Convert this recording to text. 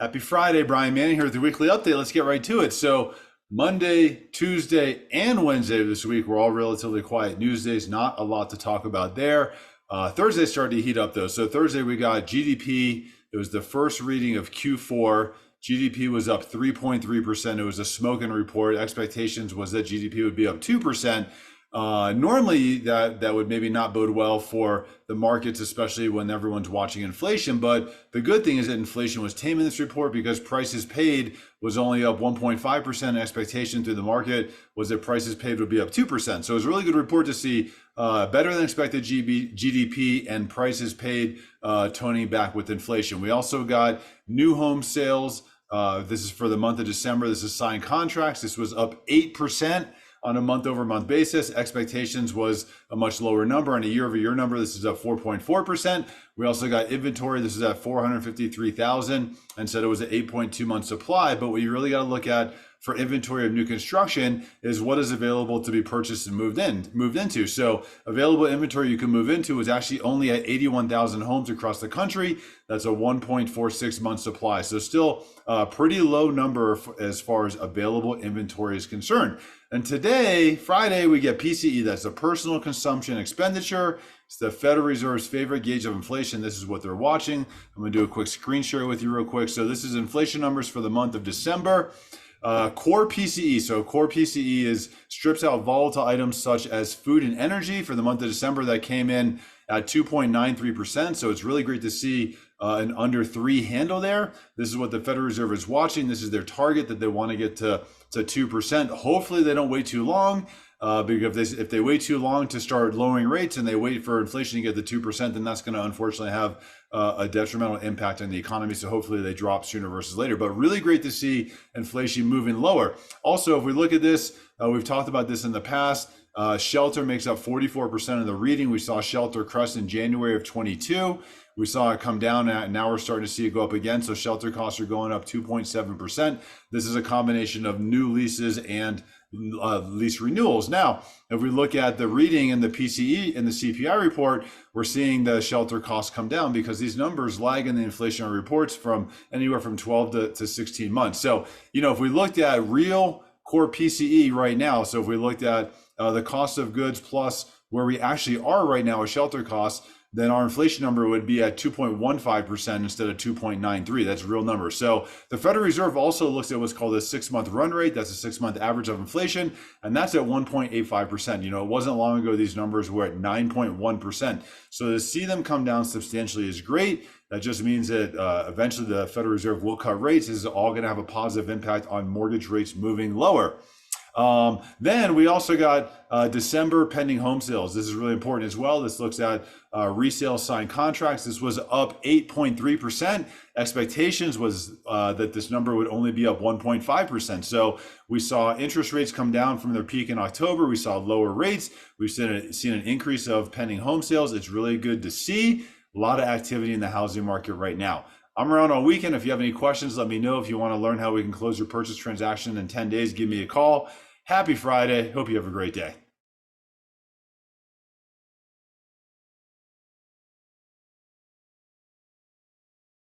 Happy Friday, Brian Manning here with the weekly update. Let's get right to it. So Monday, Tuesday, and Wednesday of this week were all relatively quiet news days. Not a lot to talk about there. Thursday started to heat up though. So Thursday we got GDP. It was the first reading of Q4. GDP was up 3.3%. It was a smoking report. Expectations was that GDP would be up 2%. Normally that would maybe not bode well for the markets, especially when everyone's watching inflation. But the good thing is that inflation was tame in this report because prices paid was only up 1.5%. Expectation through the market was that prices paid would be up 2%. So it was a really good report to see better than expected GDP and prices paid toning back with inflation. We also got new home sales. This is for the month of December. This is signed contracts. This was up 8%. On a month-over-month basis. Expectations was a much lower number. On a year-over-year number, this is up 4.4%. We also got inventory. This is at 453,000 and said it was an 8.2 month supply. But what you really got to look at for inventory of new construction is what is available to be purchased and moved into. So available inventory you can move into is actually only at 81,000 homes across the country. That's a 1.46 month supply. So still a pretty low number as far as available inventory is concerned. And today, Friday, we get PCE. That's the personal consumption expenditure. It's the Federal Reserve's favorite gauge of inflation. This is what they're watching. I'm going to do a quick screen share with you real quick. So this is inflation numbers for the month of December. Core PCE. So core PCE strips out volatile items such as food and energy. For the month of December, that came in at 2.93%. So it's really great to see an under 3 handle there. This is what the Federal Reserve is watching. This is their target that they want to get to 2%. Hopefully they don't wait too long. Because if they wait too long to start lowering rates and they wait for inflation to get to 2%, then that's going to unfortunately have a detrimental impact on the economy. So hopefully they drop sooner versus later. But really great to see inflation moving lower. Also, if we look at this, we've talked about this in the past. Shelter makes up 44% of the reading. We saw shelter crest in January of 22. We saw it come down, and now we're starting to see it go up again. So shelter costs are going up 2.7%. This is a combination of new leases and lease renewals. Now, if we look at the reading in the PCE and the CPI report, we're seeing the shelter costs come down because these numbers lag in the inflationary reports from anywhere from 12 to 16 months. So, if we looked at real core PCE right now, so if we looked at the cost of goods plus where we actually are right now with shelter costs, then our inflation number would be at 2.15% instead of 2.93. That's a real number. So the Federal Reserve also looks at what's called a 6-month run rate. That's a 6-month average of inflation, and that's at 1.85%. It wasn't long ago these numbers were at 9.1%. So to see them come down substantially is great. That just means that eventually the Federal Reserve will cut rates. This is all going to have a positive impact on mortgage rates moving lower. Then we also got December pending home sales. This is really important as well. This looks at resale signed contracts. This was up 8.3%. Expectations was that this number would only be up 1.5%. So we saw interest rates come down from their peak in October. We saw lower rates. We've seen an increase of pending home sales. It's really good to see. A lot of activity in the housing market right now. I'm around all weekend. If you have any questions, let me know. If you want to learn how we can close your purchase transaction in 10 days, give me a call. Happy Friday. Hope you have a great day.